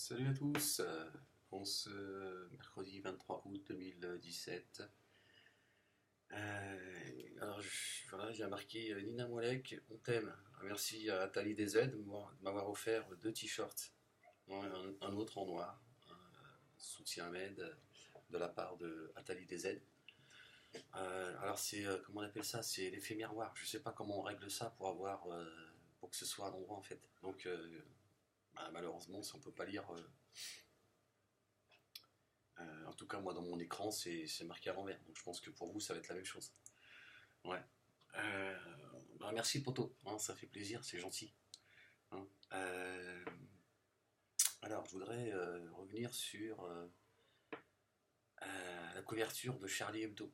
Salut à tous, on ce mercredi 23 août 2017. Alors voilà, j'ai marqué Nina Molek, on t'aime. Merci à Atali DZ de m'avoir offert deux t-shirts, un autre en noir, soutien Ahmed de la part de Atali DZ. Alors c'est, comment on appelle ça? C'est l'effet miroir. Je sais pas comment on règle ça pour avoir, pour que ce soit à l'endroit en fait. Donc malheureusement, si on peut pas lire. En tout cas, moi, dans mon écran, c'est marqué à l'envers. Donc, je pense que pour vous, ça va être la même chose. Ouais. Euh, Merci, poto. Hein, ça fait plaisir, c'est gentil. Hein. Alors, je voudrais revenir sur la couverture de Charlie Hebdo.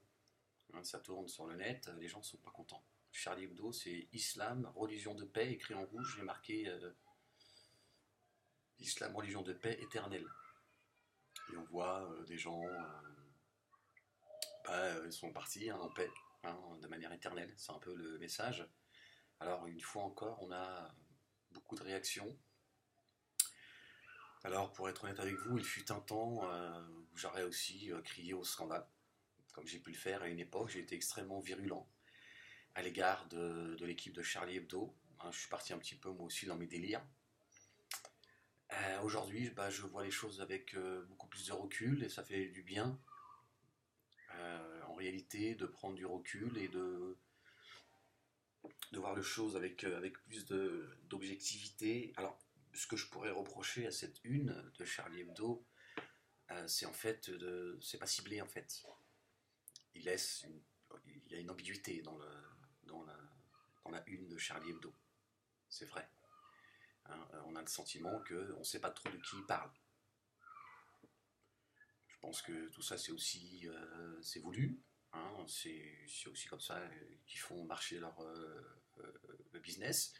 Hein, ça tourne sur le net, les gens ne sont pas contents. Charlie Hebdo, c'est Islam, religion de paix, écrit en rouge, j'ai marqué Islam, religion de paix éternelle. Et on voit des gens ils sont partis hein, en paix, hein, de manière éternelle. C'est un peu le message. Alors, une fois encore, on a beaucoup de réactions. Alors, pour être honnête avec vous, il fut un temps où j'aurais aussi crié au scandale, comme j'ai pu le faire à une époque. J'ai été extrêmement virulent à l'égard de l'équipe de Charlie Hebdo. Hein, je suis parti un petit peu moi aussi dans mes délires. Aujourd'hui, je vois les choses avec beaucoup plus de recul et ça fait du bien, en réalité, de prendre du recul et de voir les choses avec plus d'objectivité. Alors, ce que je pourrais reprocher à cette une de Charlie Hebdo, c'est en fait, c'est pas ciblé en fait. Il laisse, il y a une ambiguïté dans, la, dans la une de Charlie Hebdo. C'est vrai. Hein, on a le sentiment qu'on ne sait pas trop de qui il parle. Je pense que tout ça c'est aussi c'est voulu. Hein, c'est aussi comme ça qu'ils font marcher leur business.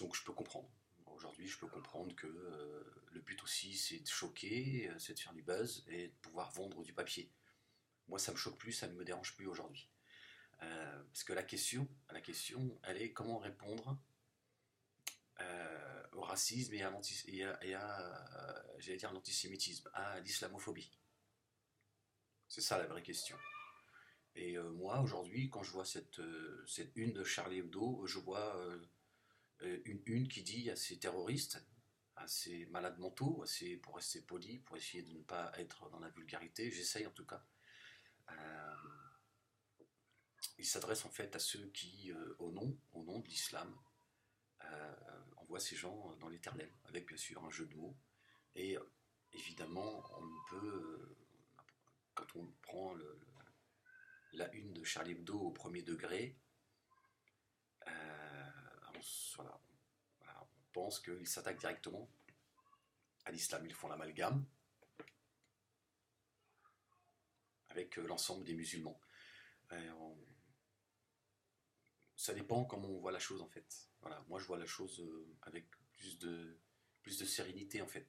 Donc je peux comprendre. Aujourd'hui, je peux comprendre que le but aussi, c'est de choquer, c'est de faire du buzz et de pouvoir vendre du papier. Moi, ça me choque plus, ça ne me dérange plus aujourd'hui. Parce que la question, elle est comment répondre au racisme j'allais dire, l'antisémitisme, à l'islamophobie. C'est ça la vraie question. Et moi, aujourd'hui, quand je vois cette une de Charlie Hebdo, je vois une qui dit à ces terroristes, à ces malades mentaux, pour rester poli, pour essayer de ne pas être dans la vulgarité, j'essaye en tout cas. Euh, il s'adresse en fait à ceux qui, au nom de l'islam, envoient ces gens dans l'éternel, avec bien sûr un jeu de mots. Et évidemment, on ne peut, quand on prend la une de Charlie Hebdo au premier degré, on, voilà, on pense qu'ils s'attaquent directement à l'islam. Ils font l'amalgame avec l'ensemble des musulmans. Ça dépend comment on voit la chose en fait. Voilà, moi je vois la chose avec plus de sérénité en fait.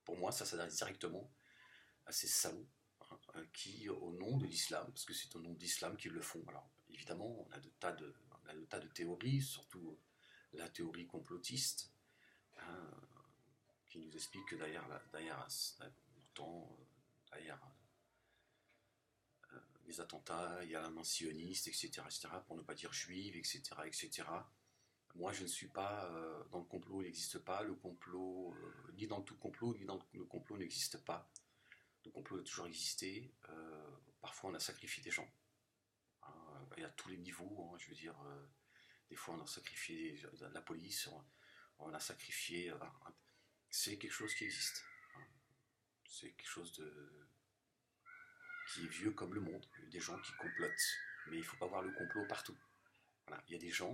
Pour moi, ça s'adresse directement à ces salauds hein, qui, au nom de l'islam, parce que c'est au nom de l'islam qu'ils le font. Alors évidemment, on a de tas de théories, surtout la théorie complotiste, hein, qui nous explique que derrière les attentats, il y a la main sioniste, etc., pour ne pas dire juive, etc., etc. Moi, je ne suis pas dans le complot, il n'existe pas. Le complot, ni dans tout complot, ni dans le complot n'existe pas. Le complot a toujours existé. Parfois, on a sacrifié des gens. Hein, et à tous les niveaux, hein, je veux dire, des fois, on a sacrifié la police, on a sacrifié. C'est quelque chose qui existe. Hein. C'est quelque chose qui est vieux comme le monde. Des gens qui complotent. Mais il ne faut pas voir le complot partout. Voilà. Il y a des gens,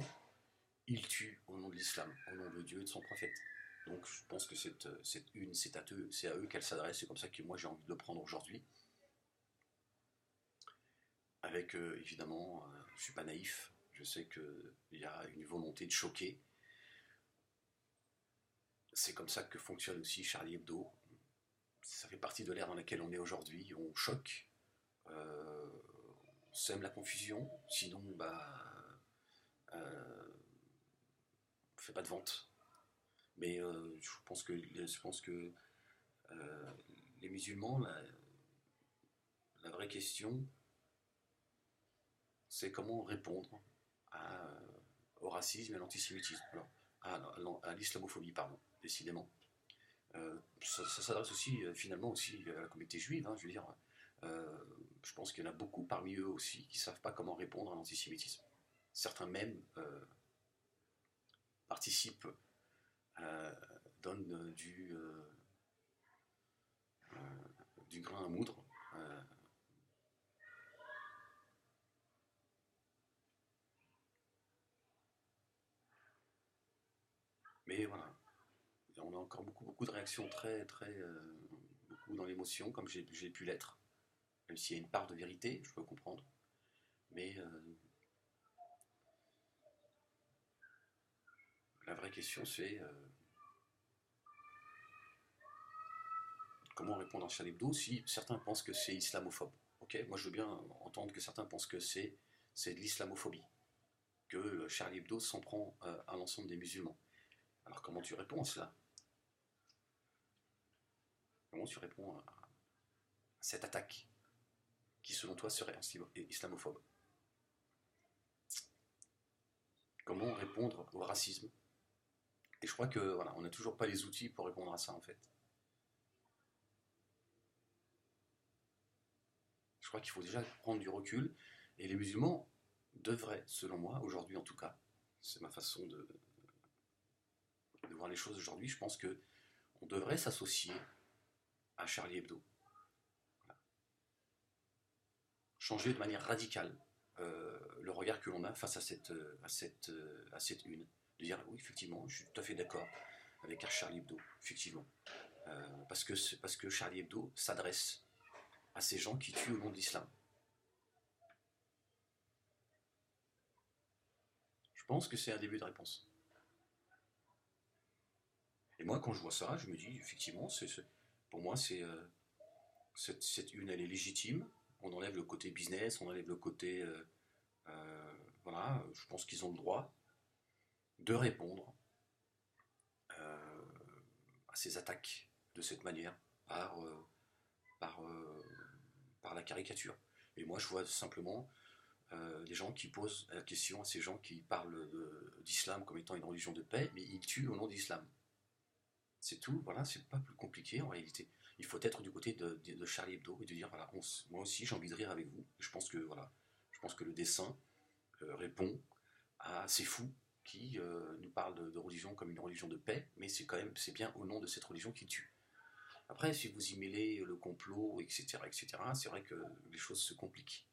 ils tuent au nom de l'islam, au nom de Dieu et de son prophète. Donc je pense que cette une, c'est à eux qu'elle s'adresse. C'est comme ça que moi j'ai envie de le prendre aujourd'hui. Avec évidemment, je ne suis pas naïf. Je sais qu'il y a une volonté de choquer. C'est comme ça que fonctionne aussi Charlie Hebdo. Ça fait partie de l'ère dans laquelle on est aujourd'hui. On choque, on sème la confusion. Sinon, on ne fait pas de vente. Mais je pense que euh, les musulmans, la vraie question, c'est comment répondre au racisme et à l'antisémitisme. Alors, à l'islamophobie, pardon, décidément. Ça s'adresse aussi, finalement, aussi à la communauté juive, hein, je veux dire. Euh, je pense qu'il y en a beaucoup parmi eux aussi qui ne savent pas comment répondre à l'antisémitisme. Certains même participent, euh, donnent du grain à moudre. euh, mais voilà, on a encore beaucoup de réactions beaucoup dans l'émotion, comme j'ai pu l'être. Même s'il y a une part de vérité, je peux comprendre. Mais la vraie question, c'est comment répondre à Charlie Hebdo si certains pensent que c'est islamophobe. Ok, moi je veux bien entendre que certains pensent que c'est de l'islamophobie, que Charlie Hebdo s'en prend à l'ensemble des musulmans. Alors comment tu réponds à cela? Comment tu réponds à cette attaque qui selon toi serait islamophobe? Comment répondre au racisme? Et je crois que voilà, on n'a toujours pas les outils pour répondre à ça en fait. Je crois qu'il faut déjà prendre du recul et les musulmans devraient, selon moi, aujourd'hui en tout cas, c'est ma façon de voir les choses aujourd'hui, je pense que on devrait s'associer à Charlie Hebdo. Voilà. Changer de manière radicale le regard que l'on a face à cette une. De dire oui, effectivement, je suis tout à fait d'accord avec Charlie Hebdo, effectivement. Parce que Charlie Hebdo s'adresse à ces gens qui tuent au nom de l'islam. Je pense que c'est un début de réponse. Et moi, quand je vois ça, je me dis, effectivement, pour moi, cette une, elle est légitime. On enlève le côté business, on enlève le côté voilà, je pense qu'ils ont le droit de répondre à ces attaques de cette manière, par, par, euh, par la caricature. Et moi, je vois simplement des gens qui posent la question à ces gens qui parlent d'islam comme étant une religion de paix, mais ils tuent au nom d'islam. C'est tout, voilà, c'est pas plus compliqué en réalité. Il faut être du côté de Charlie Hebdo et de dire voilà, moi aussi j'ai envie de rire avec vous. Je pense que voilà, je pense que le dessin répond à ces fous qui nous parlent de religion comme une religion de paix, mais c'est bien au nom de cette religion qui tue. Après, si vous y mêlez le complot, etc., c'est vrai que les choses se compliquent.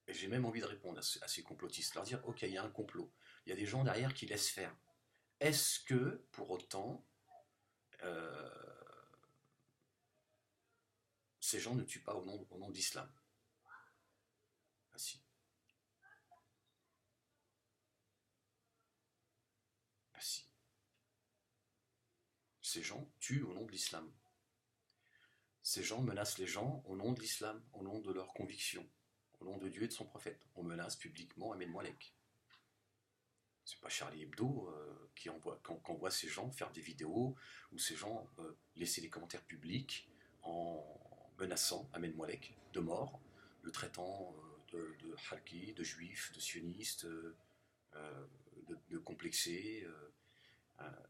Et j'ai même envie de répondre à ces complotistes, leur dire ok, il y a un complot, il y a des gens derrière qui laissent faire. Est-ce que, pour autant, euh, ces gens ne tuent pas au nom d'islam? Ah si, ah si. Ces gens tuent au nom de l'islam. Ces gens menacent les gens au nom de l'islam, au nom de leurs convictions, au nom de Dieu et de son prophète. On menace publiquement Ahmed Moualek. C'est pas Charlie Hebdo qui envoie ces gens faire des vidéos ou ces gens laisser des commentaires publics en menaçant Ahmed Moualek de mort, le traitant de halki, de juif, de sioniste, de complexé.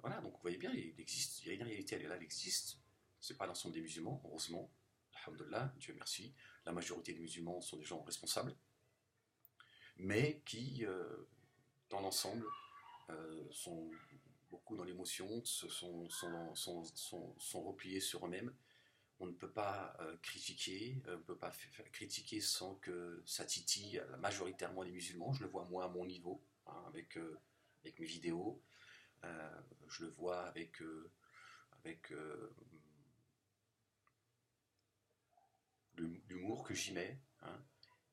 Voilà, donc vous voyez bien, il existe, il y a une réalité, elle est là, elle existe. C'est pas l'ensemble des musulmans, heureusement. Alhamdulillah, Dieu merci. La majorité des musulmans sont des gens responsables, mais qui, dans l'ensemble, sont beaucoup dans l'émotion, sont repliés sur eux-mêmes. On ne peut pas critiquer, on ne peut pas critiquer sans que ça titille majoritairement les musulmans. Je le vois moi à mon niveau, hein, avec mes vidéos. Euh, je le vois avec l'humour que j'y mets. Hein,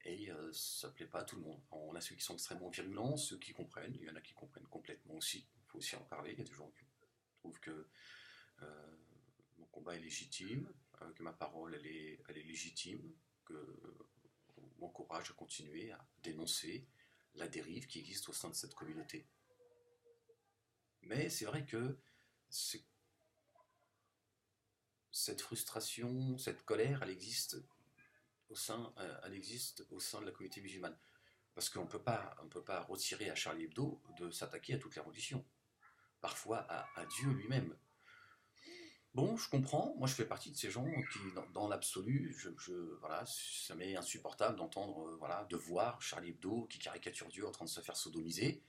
et ça ne plaît pas à tout le monde. On a ceux qui sont extrêmement virulents, ceux qui comprennent. Il y en a qui comprennent complètement aussi. Il faut aussi en parler. Il y a des gens qui trouvent que euh, mon combat est légitime, que ma parole elle est légitime, que m'encourage à continuer à dénoncer la dérive qui existe au sein de cette communauté. Mais c'est vrai que cette frustration, cette colère, elle existe au sein de la communauté musulmane. Parce qu'on ne peut pas retirer à Charlie Hebdo de s'attaquer à toutes les religions. Parfois à Dieu lui-même. Bon, je comprends. Moi, je fais partie de ces gens qui, dans l'absolu, voilà, ça m'est insupportable d'entendre, voilà, de voir Charlie Hebdo qui caricature Dieu en train de se faire sodomiser.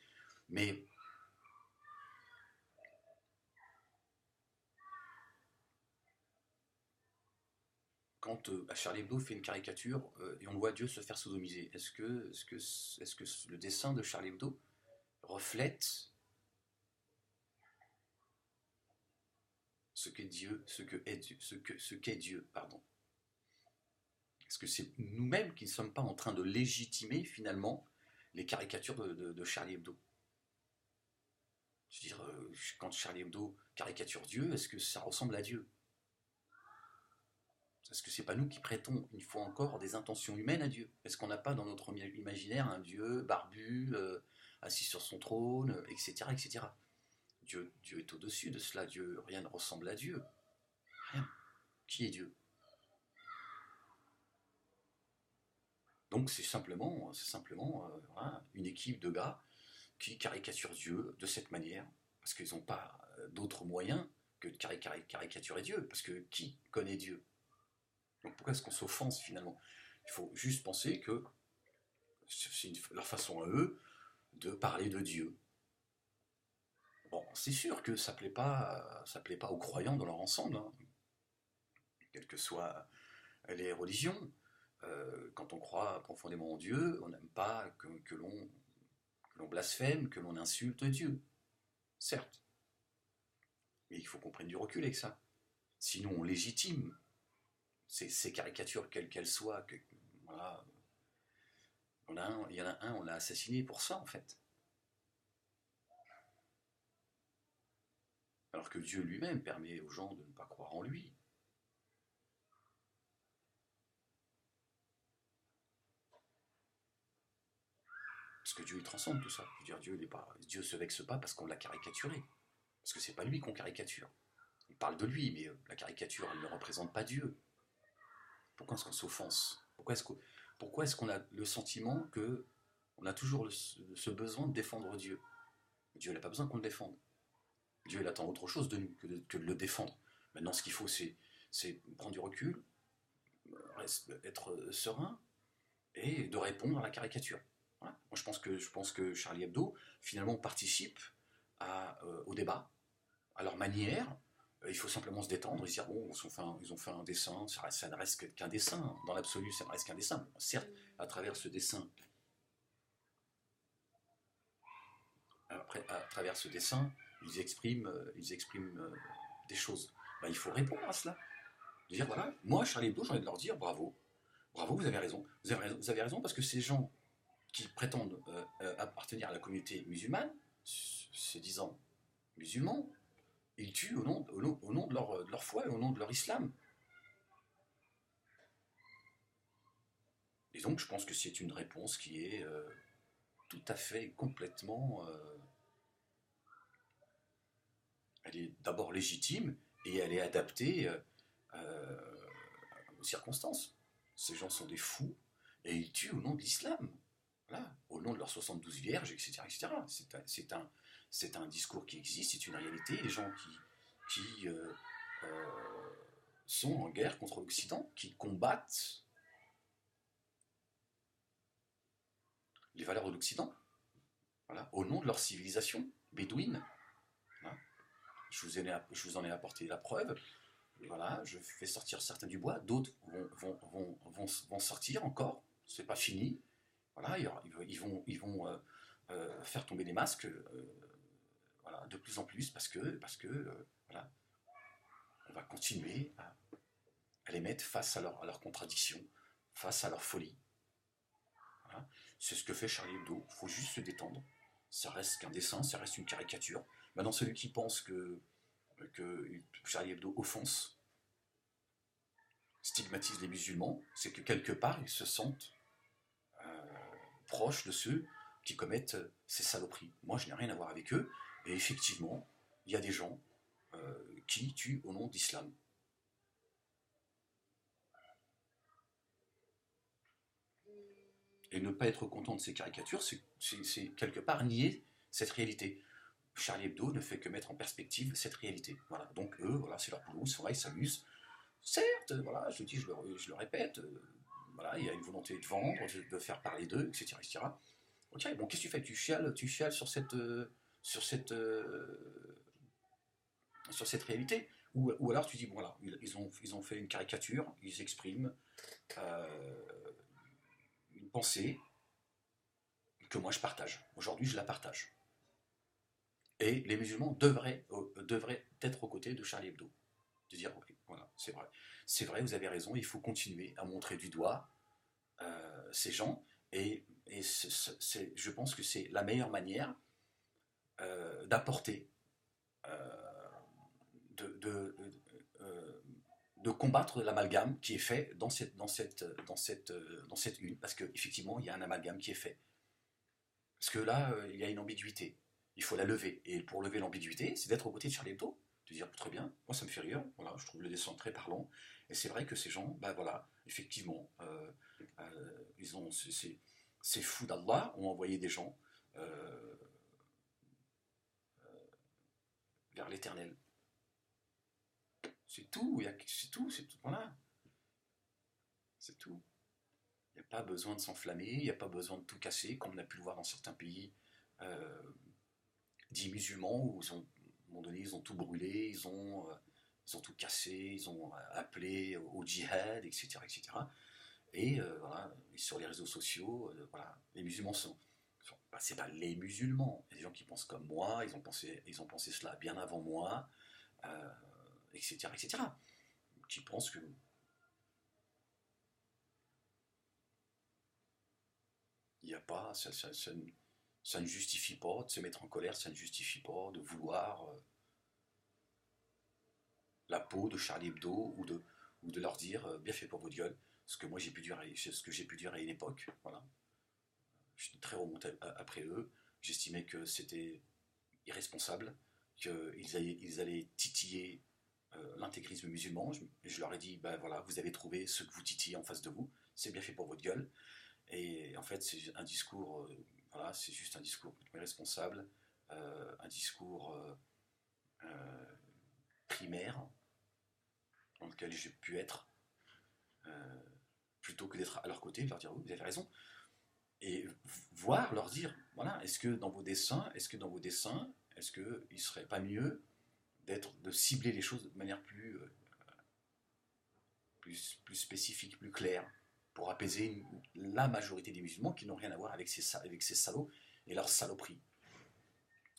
Mais quand Charlie Hebdo fait une caricature et on voit Dieu se faire sodomiser, est-ce que le dessin de Charlie Hebdo reflète ce qu'est Dieu, ce qu'est Dieu, pardon. Est-ce que c'est nous-mêmes qui ne sommes pas en train de légitimer finalement les caricatures de Charlie Hebdo? Je veux dire, quand Charlie Hebdo caricature Dieu, est-ce que ça ressemble à Dieu? Est-ce que c'est pas nous qui prêtons, une fois encore, des intentions humaines à Dieu? Est-ce qu'on n'a pas dans notre imaginaire un Dieu barbu, assis sur son trône, etc., etc. Dieu est au-dessus de cela. Dieu, rien ne ressemble à Dieu. Rien. Qui est Dieu? Donc c'est simplement voilà, une équipe de gars qui caricaturent Dieu de cette manière, parce qu'ils n'ont pas d'autres moyens que de caricaturer Dieu, parce que qui connaît Dieu? Donc pourquoi est-ce qu'on s'offense finalement? Il faut juste penser que c'est leur façon à eux de parler de Dieu. Bon, c'est sûr que ça plaît pas aux croyants dans leur ensemble, hein, quelles que soient les religions. Quand on croit profondément en Dieu, on n'aime pas que l'on blasphème, que l'on insulte Dieu. Certes, mais il faut qu'on prenne du recul avec ça. Sinon, on légitime ces caricatures, quelles qu'elles soient. Voilà, il y en a un, on l'a assassiné pour ça, en fait. Alors que Dieu lui-même permet aux gens de ne pas croire en lui. Parce que Dieu, il transcende tout ça. Je veux dire, Dieu se vexe pas parce qu'on l'a caricaturé. Parce que c'est pas lui qu'on caricature. On parle de lui, mais la caricature, elle ne représente pas Dieu. Pourquoi est-ce qu'on s'offense? Pourquoi est-ce qu'on a le sentiment que on a toujours ce besoin de défendre Dieu? Dieu n'a pas besoin qu'on le défende. Dieu il attend autre chose de nous que de le défendre. Maintenant, ce qu'il faut, c'est prendre du recul, être serein et de répondre à la caricature. Voilà. Moi, je pense que Charlie Hebdo, finalement, participe au débat, à leur manière. Il faut simplement se détendre et se dire, bon, ils ont fait un dessin, ça ne reste qu'un dessin. Dans l'absolu, ça ne reste qu'un dessin. Certes, à travers ce dessin, à travers ce dessin, ils expriment des choses. Ben, il faut répondre à cela. De dire, voilà, moi, Charlie Hebdo, j'ai envie de leur dire, bravo, bravo, vous avez raison. Vous avez raison parce que ces gens qui prétendent appartenir à la communauté musulmane, se disant musulmans, ils tuent au nom de leur foi et au nom de leur islam. Et donc, je pense que c'est une réponse qui est tout à fait, complètement. Elle est d'abord légitime et elle est adaptée aux circonstances. Ces gens sont des fous et ils tuent au nom de l'islam. Voilà, au nom de leurs 72 vierges, etc. etc. C'est un discours qui existe, c'est une réalité. Les gens qui sont en guerre contre l'Occident, qui combattent les valeurs de l'Occident, voilà, au nom de leur civilisation bédouine. Voilà. Je vous en ai apporté la preuve. Voilà, je fais sortir certains du bois, d'autres vont sortir encore, c'est pas fini. Voilà, ils vont faire tomber les masques voilà, de plus en plus parce que voilà, on va continuer à les mettre face à leur contradiction, face à leur folie. Voilà. C'est ce que fait Charlie Hebdo, il faut juste se détendre. Ça reste qu'un dessin, ça reste une caricature. Maintenant, celui qui pense que Charlie Hebdo offense, stigmatise les musulmans, c'est que quelque part, ils se sentent proches de ceux qui commettent ces saloperies. Moi, je n'ai rien à voir avec eux, Et effectivement, il y a des gens qui tuent au nom d'islam. Et ne pas être content de ces caricatures, c'est quelque part nier cette réalité. Charlie Hebdo ne fait que mettre en perspective cette réalité. Voilà. Donc eux, voilà, c'est leur boulot, ils s'amusent. Certes, voilà, je le dis, je le répète, voilà, il y a une volonté de vendre, de faire parler d'eux, etc., etc. Ok, bon, qu'est-ce que tu fais? Tu chiales sur cette, sur cette réalité, ou alors tu dis, bon, voilà, ils ont fait une caricature, ils expriment euh, une pensée que moi je partage. Aujourd'hui, je la partage. Et les musulmans devraient être aux côtés de Charlie Hebdo. De dire, oui, voilà, c'est vrai, vous avez raison, il faut continuer à montrer du doigt ces gens, et je pense que c'est la meilleure manière d'apporter, euh, de, de, euh, de combattre l'amalgame qui est fait dans cette une, parce qu'effectivement, il y a un amalgame qui est fait. Parce que là, il y a une ambiguïté. Il faut la lever. Et pour lever l'ambiguïté, c'est d'être aux côtés de Charlie Hebdo. De dire, très bien, moi ça me fait rire, voilà, je trouve le dessin très parlant. Et c'est vrai que ces gens, bah voilà, effectivement, ces fous d'Allah ont envoyé des gens euh, vers l'éternel. C'est tout, c'est tout, voilà, c'est tout. Il n'y a pas besoin de s'enflammer, il n'y a pas besoin de tout casser, comme on a pu le voir dans certains pays euh, dits musulmans, où à un moment donné, ils ont tout brûlé, ils ont tout cassé, ils ont appelé au djihad, etc. etc. Et voilà, et sur les réseaux sociaux, voilà, les musulmans bah, c'est pas les musulmans, il y a des gens qui pensent comme moi, ils ont pensé cela bien avant moi, euh, etc., etc., qui pensent que il n'y a pas, ça ne justifie pas de se mettre en colère, ça ne justifie pas de vouloir la peau de Charlie Hebdo, ou de leur dire bien fait pour votre gueule, ce que moi j'ai pu dire, ce que j'ai pu dire à une époque. Voilà. J'étais très remonté après eux. J'estimais que c'était irresponsable, qu'ils allaient titiller l'intégrisme musulman. Je leur ai dit, ben voilà, vous avez trouvé ce que vous titillez en face de vous, c'est bien fait pour votre gueule. Et en fait, c'est un discours, voilà, c'est juste un discours irresponsable, un discours euh, primaire, dans lequel j'ai pu être, euh, plutôt que d'être à leur côté, de leur dire oui, vous avez raison, et voir, leur dire, voilà, est-ce que dans vos dessins, est-ce qu'il ne serait pas mieux de cibler les choses de manière plus spécifique, plus claire, pour apaiser la majorité des musulmans qui n'ont rien à voir avec ces salauds et leurs saloperies.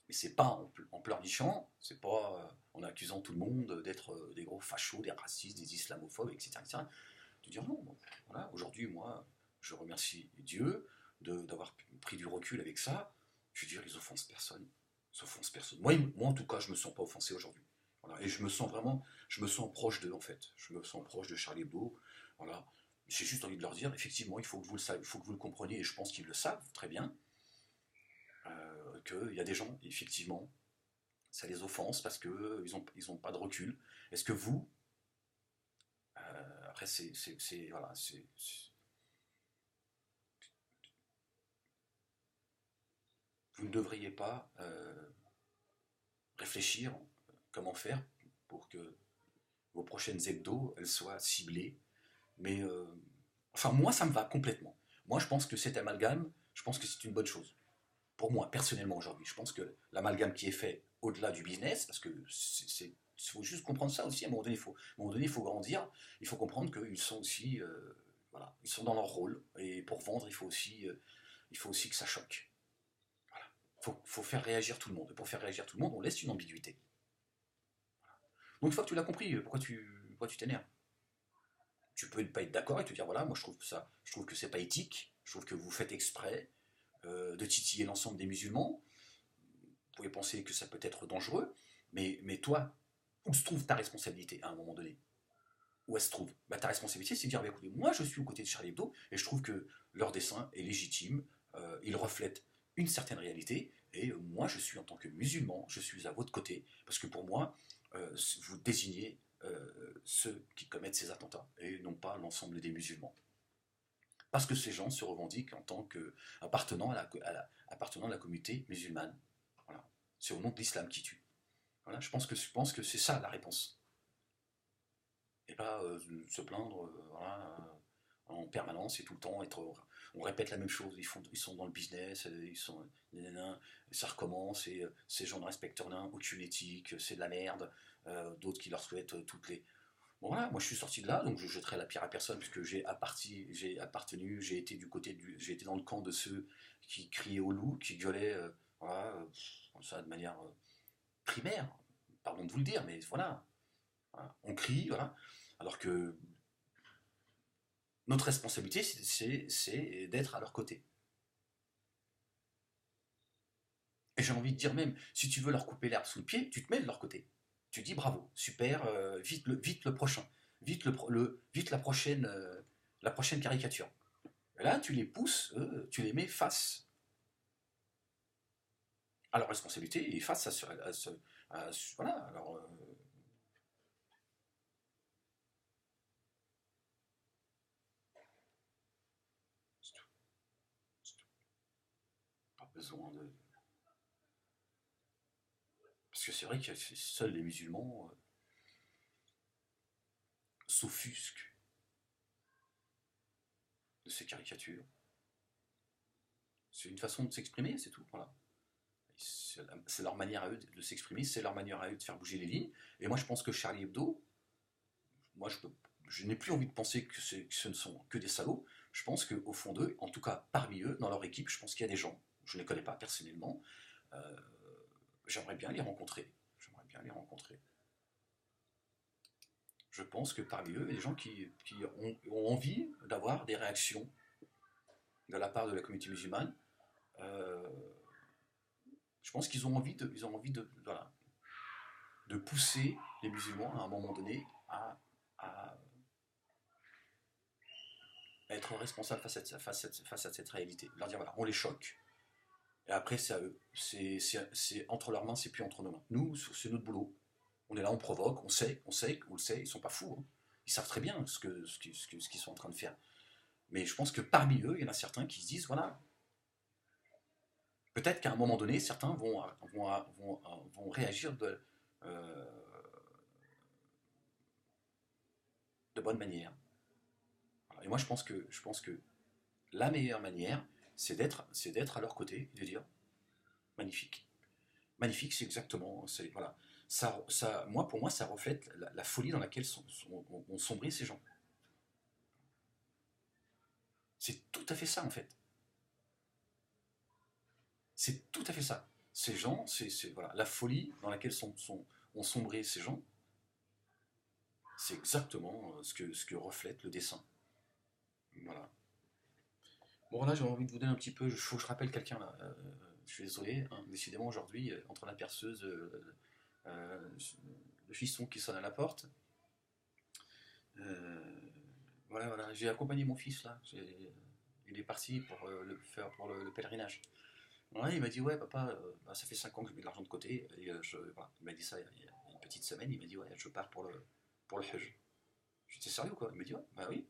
Mais c'est pas en pleurnichant, c'est pas en accusant tout le monde d'être des gros fachos, des racistes, des islamophobes, etc. etc. De dire non, bon, voilà, aujourd'hui, moi, je remercie Dieu d'avoir pris du recul avec ça. Je veux dire, ils offensent personne. Ils offensent personne. Moi, en tout cas, je me sens pas offensé aujourd'hui. Voilà. Et je me sens proche d'eux, en fait. Je me sens proche de Charlie Hebdo. Voilà. J'ai juste envie de leur dire, effectivement, il faut que vous le sachiez, il faut que vous le compreniez, et je pense qu'ils le savent très bien, qu'il y a des gens, effectivement, ça les offense parce qu'ils ils ont pas de recul. Est-ce que vous, après, voilà, vous ne devriez pas réfléchir comment faire pour que vos prochaines hebdos, elles soient ciblées. Mais, enfin, moi, ça me va complètement. Moi, je pense que cet amalgame, je pense que c'est une bonne chose. Pour moi, personnellement, aujourd'hui, je pense que l'amalgame qui est fait au-delà du business, parce que il faut juste comprendre ça aussi, à un moment donné, à un moment donné, il faut grandir, il faut comprendre qu'ils sont aussi, voilà, ils sont dans leur rôle, et pour vendre, il faut aussi que ça choque. Voilà. Faut faire réagir tout le monde. Et pour faire réagir tout le monde, on laisse une ambiguïté. Donc une fois que tu l'as compris, pourquoi tu t'énerves? Tu peux ne pas être d'accord et te dire voilà, moi je trouve que c'est pas éthique, je trouve que vous faites exprès de titiller l'ensemble des musulmans. Vous pouvez penser que ça peut être dangereux, mais toi, où se trouve ta responsabilité à un moment donné? Où elle se trouve? Bah, ta responsabilité, c'est de dire bah, écoutez, moi je suis aux côtés de Charlie Hebdo et je trouve que leur dessin est légitime, il reflète une certaine réalité, Et moi, je suis en tant que musulman, je suis à votre côté, parce que pour moi, vous désignez ceux qui commettent ces attentats, et non pas l'ensemble des musulmans. Parce que ces gens se revendiquent en tant qu'appartenant appartenant à la communauté musulmane. Voilà. C'est au nom de l'islam qui tue. Voilà, je pense que c'est ça la réponse. Et pas se plaindre voilà, en permanence et tout le temps on répète la même chose, ils sont dans le business, ils sont nanana, ça recommence et ces gens ne respectent rien, aucune éthique, c'est de la merde, d'autres qui leur souhaitent toutes les. Bon voilà, moi je suis sorti de là, donc je jetterai la pierre à personne puisque j'ai appartenu, j'ai été dans le camp de ceux qui criaient au loup, qui gueulaient, voilà, comme ça de manière primaire, pardon de vous le dire, mais voilà, voilà. On crie, voilà, alors que notre responsabilité, c'est d'être à leur côté. Et j'ai envie de dire même, si tu veux leur couper l'herbe sous le pied, tu te mets de leur côté. Tu dis bravo, super, vite le prochain, vite la prochaine caricature. Et là, tu les pousses, tu les mets face à leur responsabilité et face voilà, alors, c'est tout, c'est tout. Pas besoin de. Parce que c'est vrai que seuls les musulmans s'offusquent de ces caricatures. C'est une façon de s'exprimer, c'est tout. Voilà. C'est leur manière à eux de s'exprimer, c'est leur manière à eux de faire bouger les lignes. Et moi, je pense que Charlie Hebdo, moi, je n'ai plus envie de penser que ce ne sont que des salauds. Je pense qu'au fond d'eux, en tout cas parmi eux, dans leur équipe, je pense qu'il y a des gens, je ne les connais pas personnellement, euh, j'aimerais bien les rencontrer. J'aimerais bien les rencontrer. Je pense que parmi eux, il y a des gens qui ont envie d'avoir des réactions de la part de la communauté musulmane. Euh, je pense qu'ils ont envie voilà, de pousser les musulmans à un moment donné à être responsables face à cette réalité. Leur dire voilà, on les choque, et après c'est à eux. C'est entre leurs mains, c'est plus entre nos mains. Nous, c'est notre boulot. On est là, on provoque, on le sait, ils sont pas fous. Hein. Ils savent très bien ce qu'ils sont en train de faire. Mais je pense que parmi eux, il y en a certains qui se disent voilà, peut-être qu'à un moment donné, certains vont réagir euh, de bonne manière. Et moi, je pense que la meilleure manière, c'est d'être à leur côté et de dire magnifique. Magnifique, c'est exactement, voilà. Moi, pour moi, ça reflète la folie dans laquelle ont sombré ces gens. C'est tout à fait ça, en fait. C'est tout à fait ça. Ces gens, voilà, la folie dans laquelle ont sombré ces gens, c'est exactement ce que reflète le dessin. Voilà. Bon, là, j'ai envie de vous donner un petit peu. Il faut que je rappelle quelqu'un là. Je suis désolé. Hein, décidément, aujourd'hui, entre la perceuse, euh, le fiston qui sonne à la porte. euh, voilà, voilà. J'ai accompagné mon fils là. Il est parti pour le pèlerinage. Ouais, il m'a dit ouais papa, bah, ça fait 5 ans que je mets de l'argent de côté et voilà. Il m'a dit ça il y a une petite semaine. Il m'a dit ouais je pars pour le Hajj. J'étais sérieux quoi. Il m'a dit ouais bah oui.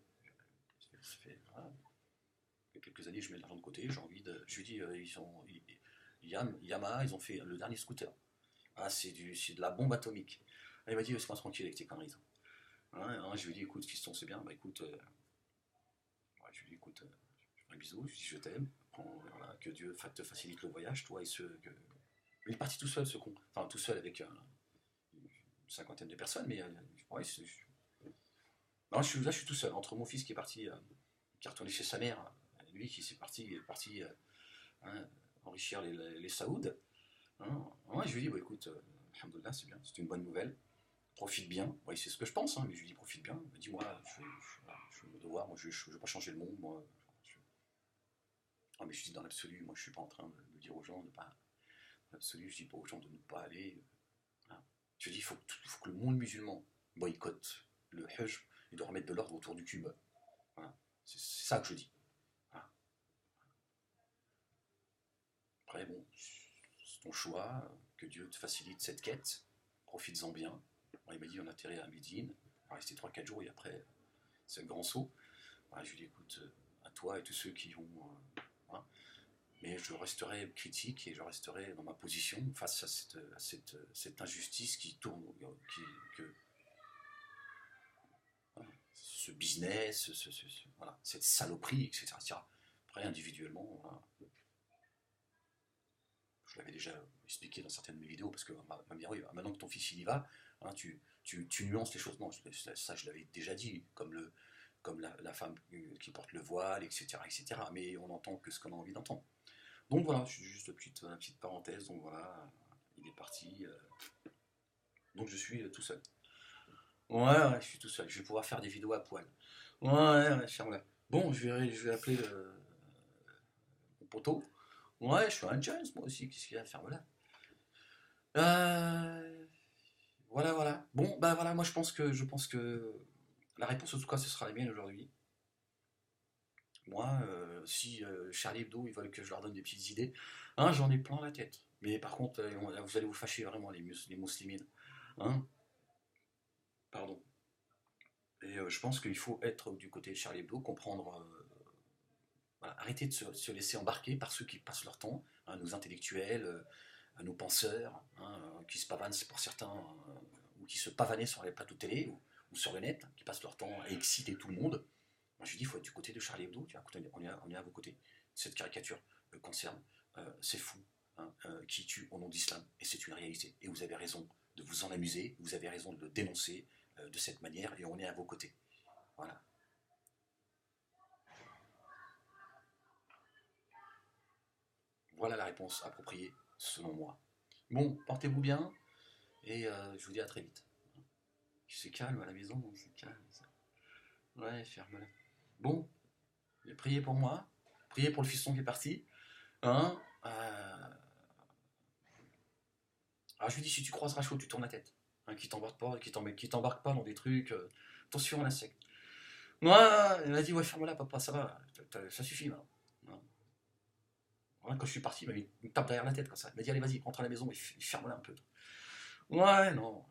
Voilà, il y a quelques années, je mets de l'argent de côté, j'ai envie de. Je lui dis, Yamaha, ils ont fait le dernier scooter. Ah, c'est de la bombe atomique. Ah, il m'a dit, laisse-moi tranquille avec tes conneries. Hein, je lui dis, écoute, fiston, c'est bien, bah écoute, ouais, je lui dis, écoute, je fais un bisou, je lui dis, je t'aime, voilà, que Dieu te facilite le voyage, toi et ceux que. Il est parti tout seul, ce con. Enfin, tout seul avec une cinquantaine de personnes, mais ouais, non, là, je suis tout seul, entre mon fils qui est parti, qui est retourné chez sa mère, lui qui est parti hein, enrichir les Saouds. Hein. Ouais, je lui dis, bah, écoute, alhamdoulilah, c'est bien, c'est une bonne nouvelle. Profite bien. Ouais, c'est ce que je pense, hein, mais je lui dis, profite bien. Dis-moi, je fais mon devoir, moi, je ne veux pas changer le monde. Moi, ah, mais je dis, dans l'absolu, moi, je ne suis pas en train de dire aux gens de pas. Dans l'absolu, je dis pas aux gens de ne pas aller. Hein. Je dis, faut que le monde musulman boycotte le Hajj et de remettre de l'ordre autour du cube. Voilà. C'est ça que je dis. Voilà. Après, bon, ton choix, que Dieu te facilite cette quête, profites-en bien. Bon, il m'a dit on atterrit à Médine, on va rester 3-4 jours et après c'est le grand saut. Voilà, je lui ai dit écoute, à toi et tous ceux qui vont... voilà. Mais je resterai critique et je resterai dans ma position face à cette injustice qui tourne, que, voilà, ce business, voilà, cette saloperie, etc. Après, individuellement, voilà, je l'avais déjà expliqué dans certaines de mes vidéos, parce que ma mère, oui, maintenant que ton fils il y va, hein, tu nuances les choses. Non, ça je l'avais déjà dit, comme la femme qui porte le voile, etc., etc. Mais on n'entend que ce qu'on a envie d'entendre. Donc voilà, juste une petite parenthèse, donc voilà, il est parti. Donc je suis tout seul. Ouais, je suis tout seul, je vais pouvoir faire des vidéos à poil. Ouais, ferme-la. Bon, je vais appeler mon poteau. Ouais, je suis un Jones, moi aussi, qu'est-ce qu'il y a à faire, voilà. Voilà, voilà. Bon, bah voilà, moi je pense que la réponse en tout cas ce sera la mienne aujourd'hui. Moi, si Charlie Hebdo ils veulent que je leur donne des petites idées, hein, j'en ai plein la tête. Mais par contre, vous allez vous fâcher vraiment les muslimines. Hein, pardon. Et je pense qu'il faut être du côté de Charlie Hebdo, comprendre, voilà, arrêter de se laisser embarquer par ceux qui passent leur temps, hein, nos intellectuels, nos penseurs, hein, qui se pavanent pour certains, ou qui se pavanaient sur les plateaux télé ou sur le net, hein, qui passent leur temps à exciter tout le monde. Moi, je dis, il faut être du côté de Charlie Hebdo. Tu vois, on est à vos côtés. Cette caricature concerne ces fous, hein, qui tuent au nom d'islam, et c'est une réalité. Et vous avez raison de vous en amuser, vous avez raison de le dénoncer de cette manière, et on est à vos côtés. Voilà. Voilà la réponse appropriée, selon moi. Bon, portez-vous bien, et je vous dis à très vite. C'est calme à la maison, c'est calme. Ça. Ouais, ferme-la. Bon, priez pour moi, priez pour le fiston qui est parti. Hein, alors je lui dis, si tu croises Rachaud, tu tournes la tête. Hein, qui t'embarque pas dans des trucs. Attention à la secte. Moi, il m'a dit, ouais, ferme-la, papa, ça va, ça suffit, là. Hein. Ouais, quand je suis parti, il m'a mis une tape derrière la tête, comme ça. Il m'a dit, allez, vas-y, rentre à la maison, et ferme-la un peu. Ouais, non.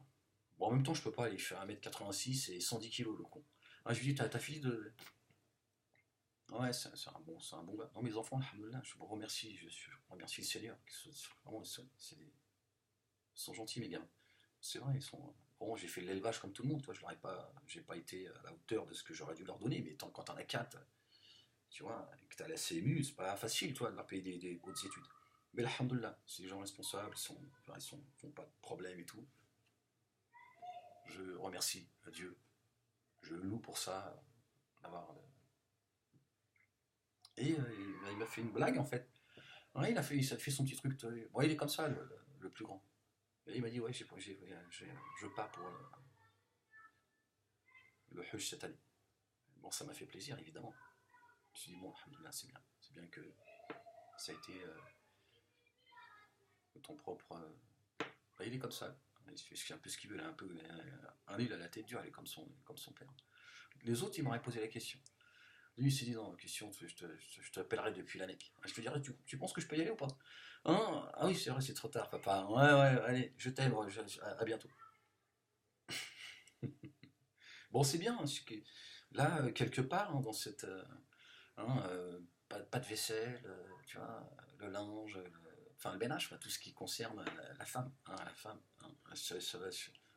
Bon, en même temps, je peux pas, il fait 1m86 et 110 kilos, le con. Ah, je lui dis, t'as fini de. Ouais, c'est un bon gars. Non, mes enfants, alhamdoulilah, je vous remercie, je remercie le Seigneur. Vraiment, ils sont gentils, mes gars. C'est vrai, ils sont. Bon, j'ai fait l'élevage comme tout le monde, toi, j'ai pas été à la hauteur de ce que j'aurais dû leur donner, mais quand t'en as 4, tu vois, et que t'as la CMU, c'est pas facile, toi, de leur payer des hautes études. Mais alhamdoulilah, c'est des gens responsables, font pas de problème et tout. Je remercie Dieu, je le loue pour ça, d'avoir. Et il m'a fait une blague en fait. Ouais, il a fait son petit truc. Bon, il est comme ça, le plus grand. Et il m'a dit, ouais, je pars pour le Hajj cette année. Bon, ça m'a fait plaisir, évidemment. Je me suis dit, bon, alhamdoulilah, c'est bien. C'est bien que ça a été ton propre. Bah, il est comme ça. Il fait un peu ce qu'il veut. Il a un peu, il a la tête dure, il est comme son père. Les autres, ils m'auraient posé la question. Lui, il s'est dit, non, question, je t'appellerai depuis l'année. Je te dirai, tu penses que je peux y aller ou pas? Hein? Ah oui, c'est vrai, c'est trop tard, papa. Ouais, ouais, allez, je t'aime, à bientôt. Bon, c'est bien, hein, là, quelque part, hein, dans cette. Hein, pas de vaisselle, tu vois, le linge, enfin le ménage, tout ce qui concerne la femme. Hein, la femme hein.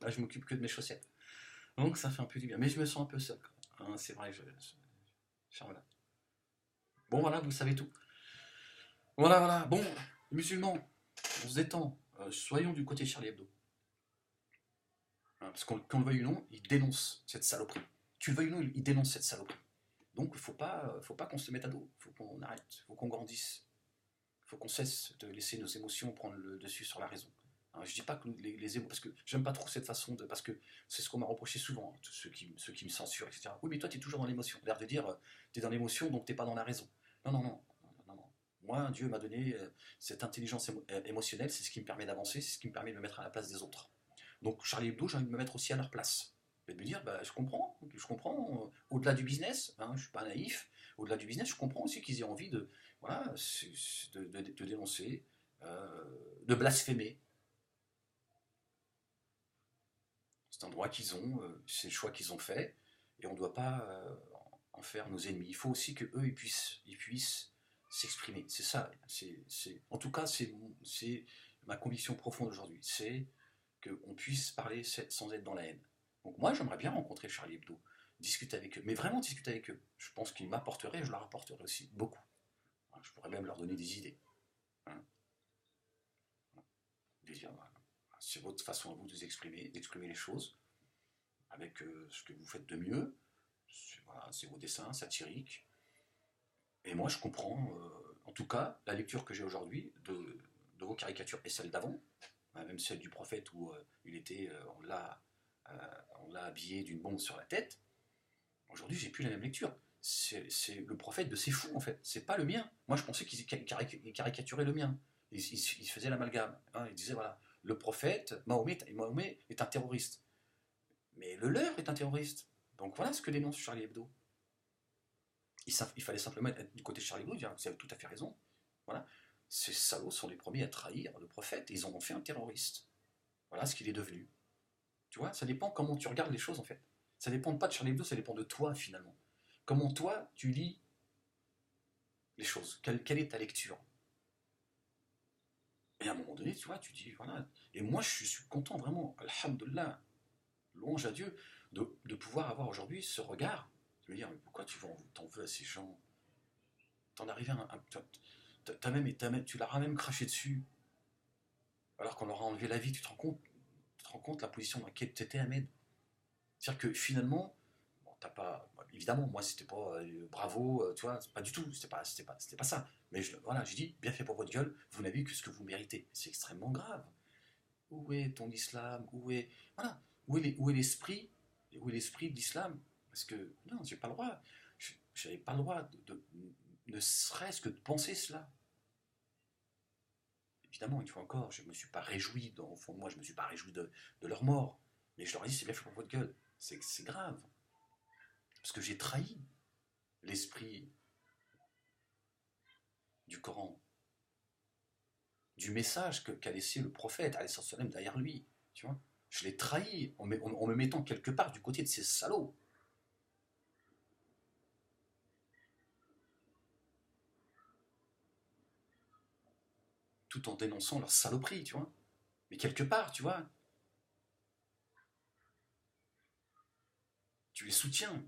Là, je m'occupe que de mes chaussettes. Donc, ça fait un peu du bien. Mais je me sens un peu seul. Hein, c'est vrai, voilà. Bon, voilà, vous savez tout. Voilà, voilà. Bon, les musulmans, on se détend. Soyons du côté Charlie Hebdo. Hein, parce qu'on le veuille ou non, il dénonce cette saloperie. Tu le veuilles ou non, il dénonce cette saloperie. Donc il faut pas qu'on se mette à dos. Il faut qu'on arrête. Il faut qu'on grandisse. Il faut qu'on cesse de laisser nos émotions prendre le dessus sur la raison. Hein, je dis pas que les émotions, parce que j'aime pas trop cette façon de, parce que c'est ce qu'on m'a reproché souvent, hein, ceux qui me censurent, etc. Oui, mais toi, tu es toujours dans l'émotion. L'air de dire, tu es dans l'émotion, donc t'es pas dans la raison. Non, non, non, non, non. Moi, Dieu m'a donné cette intelligence émotionnelle, c'est ce qui me permet d'avancer, c'est ce qui me permet de me mettre à la place des autres. Donc Charlie Hebdo, j'ai envie de me mettre aussi à leur place. Et de me dire, bah, je comprends, au-delà du business, hein, je ne suis pas naïf, au-delà du business, je comprends aussi qu'ils aient envie de, voilà, de dénoncer de blasphémer. C'est un droit qu'ils ont, c'est le choix qu'ils ont fait, et on ne doit pas en faire nos ennemis. Il faut aussi qu'eux, ils puissent s'exprimer. C'est ça. En tout cas, c'est ma conviction profonde aujourd'hui. C'est qu'on puisse parler sans être dans la haine. Donc moi, j'aimerais bien rencontrer Charlie Hebdo, discuter avec eux, mais vraiment discuter avec eux. Je pense qu'ils m'apporteraient, je leur apporterais aussi beaucoup. Je pourrais même leur donner des idées. Hein. C'est votre façon à vous de vous exprimer, d'exprimer les choses avec ce que vous faites de mieux. Voilà, c'est vos dessins satiriques. Et moi, je comprends, en tout cas, la lecture que j'ai aujourd'hui de vos caricatures et celle d'avant, même celle du prophète où on l'a habillé d'une bombe sur la tête. Aujourd'hui, j'ai plus la même lecture. C'est le prophète de ces fous, en fait. C'est pas le mien. Moi, je pensais qu'ils caricaturaient le mien. Ils faisaient l'amalgame. Hein. Ils disaient, voilà, le prophète, Mahomet est un terroriste. Mais le leur est un terroriste. Donc voilà ce que dénonce Charlie Hebdo. Il fallait simplement être du côté de Charlie Hebdo, dire, vous avez tout à fait raison. Voilà. Ces salauds sont les premiers à trahir le prophète et ils en ont fait un terroriste. Voilà ce qu'il est devenu. Tu vois, ça dépend comment tu regardes les choses en fait. Ça dépend pas de Charlie Hebdo, ça dépend de toi finalement. Comment toi tu lis les choses. Quelle est ta lecture? Et à un moment donné, tu vois, tu dis, voilà. Et moi, je suis content vraiment, alhamdoulilah, louange à Dieu, de pouvoir avoir aujourd'hui ce regard. Je veux dire, mais pourquoi t'en veux à ces gens? T'en arrives à tu leur as même craché dessus, alors qu'on leur a enlevé la vie, tu te rends compte la position dans laquelle tu étais, Ahmed. C'est-à-dire que finalement, bon, t'as pas. Bon, évidemment, moi, c'était pas bravo, tu vois, pas du tout, c'était pas ça. Mais voilà, j'ai dit, bien fait pour votre gueule, vous n'avez que ce que vous méritez. C'est extrêmement grave. Où est ton islam? Voilà, où est l'esprit? Où est l'esprit de l'islam? Parce que, non, j'ai pas le droit. J'avais pas le droit ne serait-ce que de penser cela. Évidemment, une fois encore, je ne me suis pas réjoui, au fond de moi, je ne me suis pas réjoui de leur mort. Mais je leur ai dit, c'est bien fait pour votre gueule. C'est grave. Parce que j'ai trahi l'esprit du Coran, du message qu'a laissé le prophète, alayhi derrière lui. Tu vois, je l'ai trahi en me mettant quelque part du côté de ces salauds. Tout en dénonçant leur saloperie, tu vois. Mais quelque part, tu vois, tu les soutiens.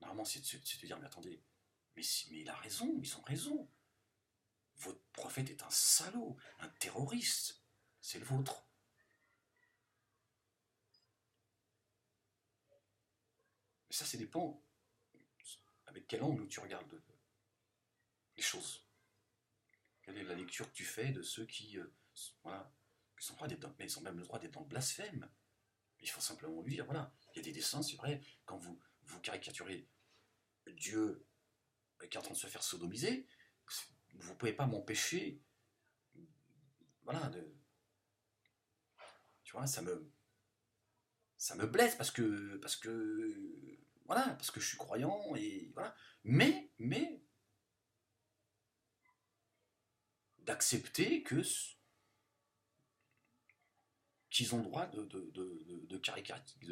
Normalement, c'est de dire, mais attendez, mais il a raison, ils ont raison. Votre prophète est un salaud, un terroriste. C'est le vôtre. Mais ça dépend avec quel angle tu regardes les choses. Quelle est la lecture que tu fais de ceux voilà, ils ont même le droit d'être dans le blasphème. Il faut simplement lui dire, voilà, il y a des dessins, c'est vrai, quand vous caricaturez Dieu qui est en train de se faire sodomiser, vous ne pouvez pas m'empêcher, voilà, tu vois, ça me blesse parce que je suis croyant et voilà. Mais d'accepter qu'ils ont le droit de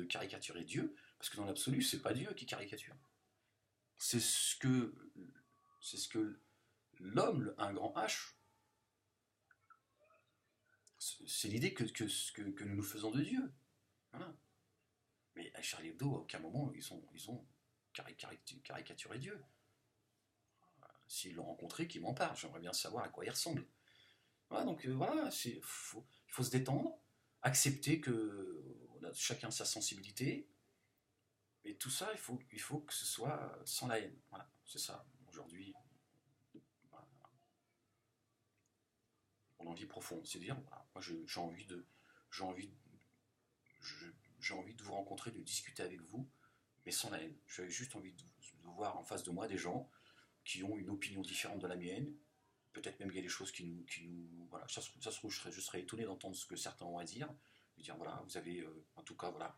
caricaturer Dieu, parce que dans l'absolu, c'est pas Dieu qui caricature. C'est ce que, c'est ce que l'homme, un grand H, c'est l'idée que nous nous faisons de Dieu. Voilà. Mais à Charlie Hebdo, à aucun moment, ils ont caricaturé Dieu. S'ils l'ont rencontré, qu'ils m'en parlent. J'aimerais bien savoir à quoi il ressemble. Voilà, donc voilà, il faut se détendre, accepter que on a chacun sa sensibilité, et tout ça, il faut que ce soit sans la haine. Voilà, c'est ça. Aujourd'hui, voilà, mon envie profonde, c'est de dire, voilà, moi j'ai envie, je- j'ai envie de vous rencontrer, de discuter avec vous, mais sans la haine. J'avais juste envie de voir en face de moi des gens qui ont une opinion différente de la mienne. Peut-être même qu'il y a des choses voilà, ça se trouve, je serais étonné d'entendre ce que certains ont à dire. De dire, voilà, vous avez, en tout cas, voilà,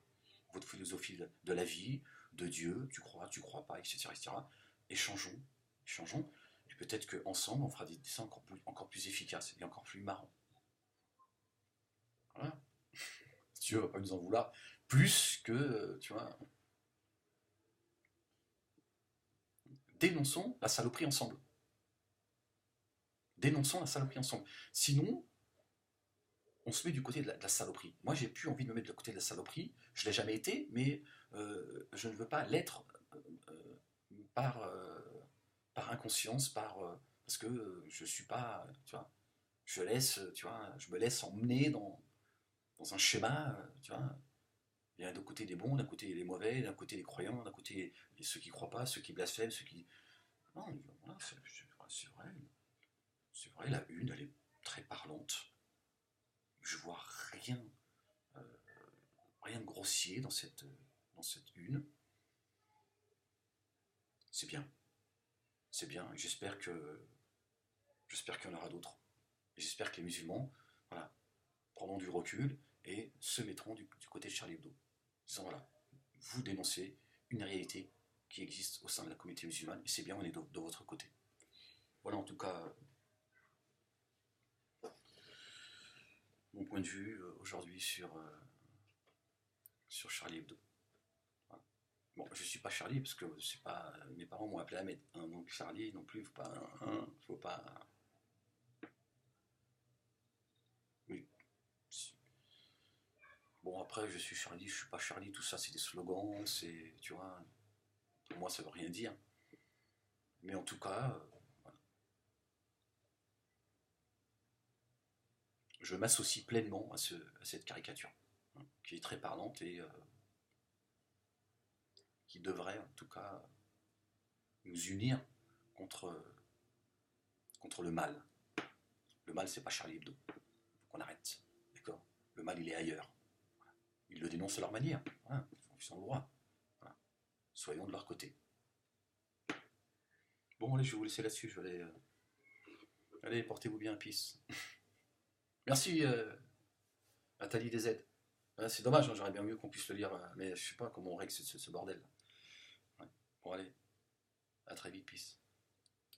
votre philosophie de la vie, de Dieu, tu crois pas, etc., etc. Échangeons, échangeons. Et peut-être qu'ensemble, on fera des dessins encore plus efficaces et encore plus marrants. Voilà. Si tu veux, on va pas nous en vouloir. Plus que, tu vois, dénonçons la saloperie ensemble. Dénonçons la saloperie ensemble. Sinon, on se met du côté de la saloperie. Moi, j'ai plus envie de me mettre du côté de la saloperie. Je l'ai jamais été, mais je ne veux pas l'être euh, par, par inconscience, parce que je suis pas, tu vois, je me laisse emmener dans un schéma, tu vois. Il y a d'un côté des bons, d'un côté les mauvais, d'un côté les croyants, d'un côté ceux qui croient pas, ceux qui blasphèment, ceux qui... Non, voilà, c'est vrai, la une, elle est très parlante. Je vois rien, euh, rien de grossier dans cette une. C'est bien, c'est bien. J'espère qu'il y en aura d'autres. Et j'espère que les musulmans, voilà, prendront du recul et se mettront du côté de Charlie Hebdo. Disant voilà, vous dénoncez une réalité qui existe au sein de la communauté musulmane et c'est bien, on est de votre côté. Voilà en tout cas mon point de vue aujourd'hui sur Charlie Hebdo. Voilà. Bon, je suis pas Charlie parce que c'est pas mes parents m'ont appelé Ahmed, hein, donc Charlie non plus, faut pas. Oui. Bon après je suis Charlie, je suis pas Charlie, tout ça c'est des slogans, c'est tu vois, pour moi ça veut rien dire. Mais en tout cas, voilà. Je m'associe pleinement à cette caricature, hein, qui est très parlante et qui devrait en tout cas nous unir contre, contre le mal. Le mal, c'est pas Charlie Hebdo. Faut qu'on arrête. D'accord. Le mal, il est ailleurs. Ils le dénoncent à leur manière. Voilà. Ils ont le droit. Voilà. Soyons de leur côté. Bon, allez, je vais vous laisser là-dessus. Je vais aller. Allez, portez-vous bien, peace. Merci, Nathalie DZ. Ouais, c'est dommage, hein, j'aurais bien mieux qu'on puisse le lire, mais je sais pas comment on règle ce bordel. Ouais. Bon, allez, à très vite, peace.